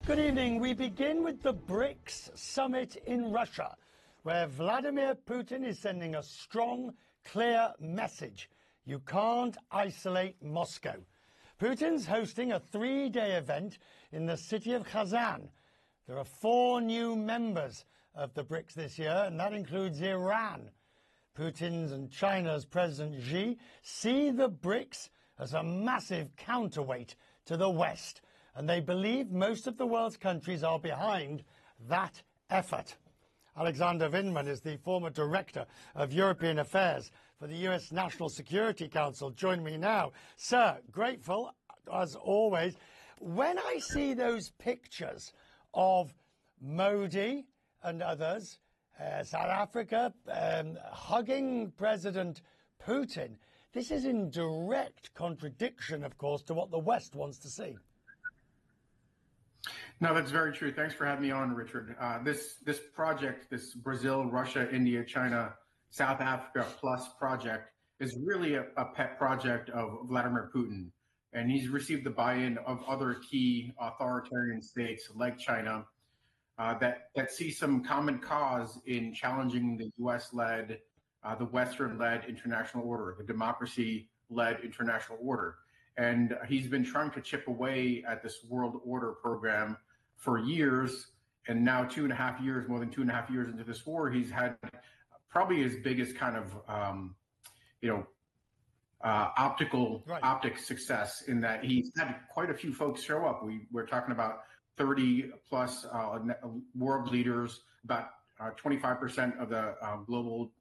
Good evening. We begin with the BRICS summit in Russia, where Vladimir Putin is sending a strong, clear message. You can't isolate Moscow. Putin's hosting a three-day event in the city of Kazan. There are 4 new members of the BRICS this year, and that includes Iran. Putin's and China's President Xi see the BRICS as a massive counterweight to the West, and they believe most of the world's countries are behind that effort. Alexander Vindman is the former Director of European Affairs for the US National Security Council. Join me now. Sir, grateful, as always. When I see those pictures of Modi and others, South Africa, hugging President Putin, this is in direct contradiction, of course, to what the West wants to see. No, that's very true. Thanks for having me on, Richard. This project, this Brazil, Russia, India, China, South Africa Plus project is really a pet project of Vladimir Putin. And he's received the buy-in of other key authoritarian states like China that see some common cause in challenging the US-led, the Western-led international order, the democracy-led international order. And he's been trying to chip away at this world order program for years. And now 2.5 years, more than 2.5 years into this war, he's had probably his biggest kind of, optic success in that he's had quite a few folks show up. We're talking about 30 plus world leaders, about 25% of the global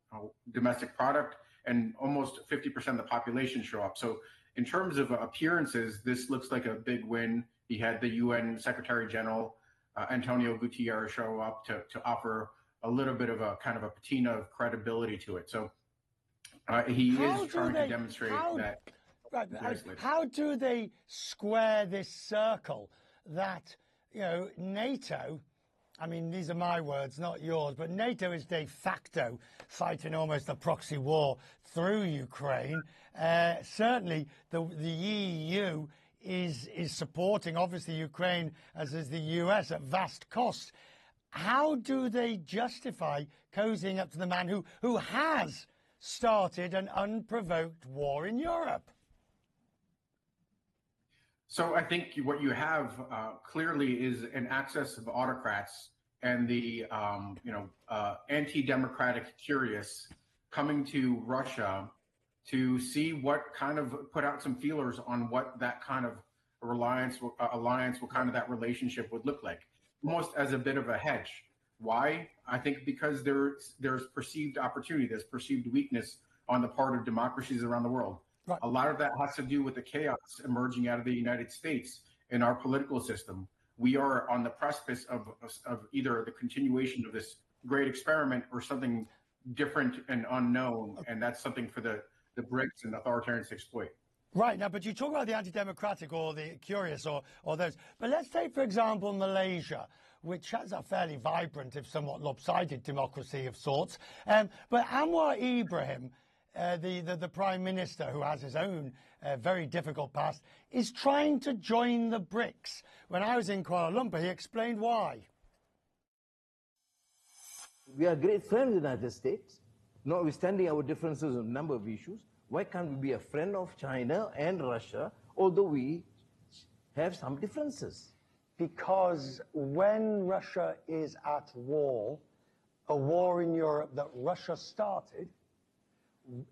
domestic product, and almost 50% of the population show up. So in terms of appearances, this looks like a big win. He had the UN Secretary General, Antonio Guterres, show up to offer a little bit of a kind of a patina of credibility to it. So he is trying to demonstrate that. How do they square this circle that, NATO, I mean, these are my words, not yours, but NATO is de facto fighting almost a proxy war through Ukraine. Certainly, the EU is supporting, obviously, Ukraine, as is the US, at vast cost. How do they justify cozying up to the man who has started an unprovoked war in Europe? So I think what you have clearly is an axis of autocrats and the anti-democratic curious coming to Russia to see what kind of put out some feelers on what that kind of alliance, what kind of that relationship would look like, almost as a bit of a hedge. Why? I think because there's perceived opportunity, there's perceived weakness on the part of democracies around the world. Right. A lot of that has to do with the chaos emerging out of the United States in our political system. We are on the precipice of either the continuation of this great experiment or something different and unknown, and that's something for the BRICS and authoritarians to exploit. Right. Now, but you talk about the anti-democratic or the curious or those. But let's take, for example, Malaysia, which has a fairly vibrant, if somewhat lopsided democracy of sorts. But Anwar Ibrahim, the Prime Minister, who has his own very difficult past, is trying to join the BRICS. When I was in Kuala Lumpur, he explained why. We are great friends in the United States, notwithstanding our differences on a number of issues. Why can't we be a friend of China and Russia, although we have some differences? Because when Russia is at war, a war in Europe that Russia started,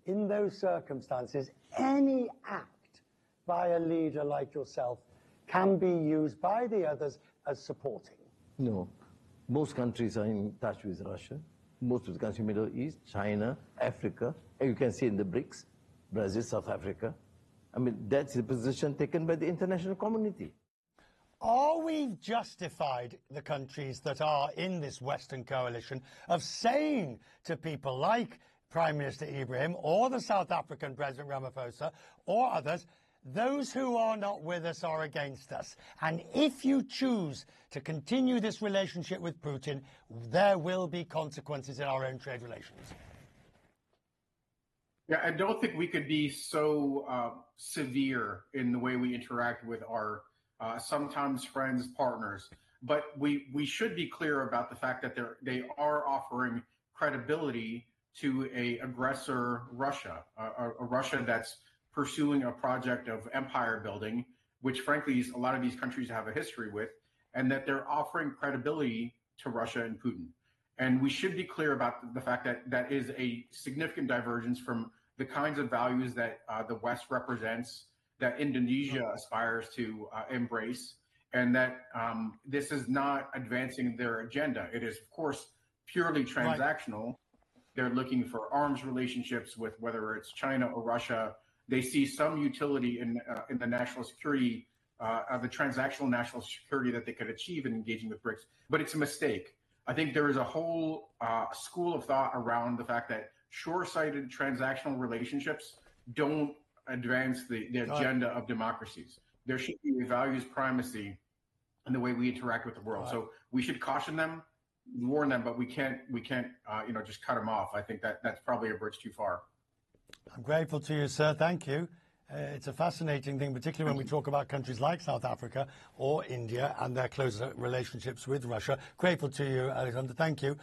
in those circumstances, any act by a leader like yourself can be used by the others as supporting. No. Most countries are in touch with Russia. Most of the countries in the Middle East, China, Africa, and you can see in the BRICS, Brazil, South Africa. I mean, that's the position taken by the international community. Are we justified, the countries that are in this Western coalition, of saying to people like Prime Minister Ibrahim or the South African President Ramaphosa or others, those who are not with us are against us. And if you choose to continue this relationship with Putin, there will be consequences in our own trade relations. Yeah, I don't think we could be so severe in the way we interact with our sometimes friends, partners. But we should be clear about the fact that they are offering credibility to a aggressor Russia, a Russia that's pursuing a project of empire building, which frankly a lot of these countries have a history with, and that they're offering credibility to Russia and Putin. And we should be clear about the fact that that is a significant divergence from the kinds of values that the West represents, that Indonesia aspires to embrace, and that this is not advancing their agenda. It is, of course, purely transactional. Right. They're looking for arms relationships with whether it's China or Russia. They see some utility in the national security, the transactional national security that they could achieve in engaging with BRICS. But it's a mistake. I think there is a whole school of thought around the fact that short-sighted transactional relationships don't advance the agenda of democracies. There should be a values primacy in the way we interact with the world. Right. So we should caution them, warn them, but we can't just cut them off. I think that's probably a bridge too far. I'm grateful to you, sir. Thank you. It's a fascinating thing, particularly when we talk about countries like South Africa or India and their closer relationships with Russia. Grateful to you, Alexander. Thank you.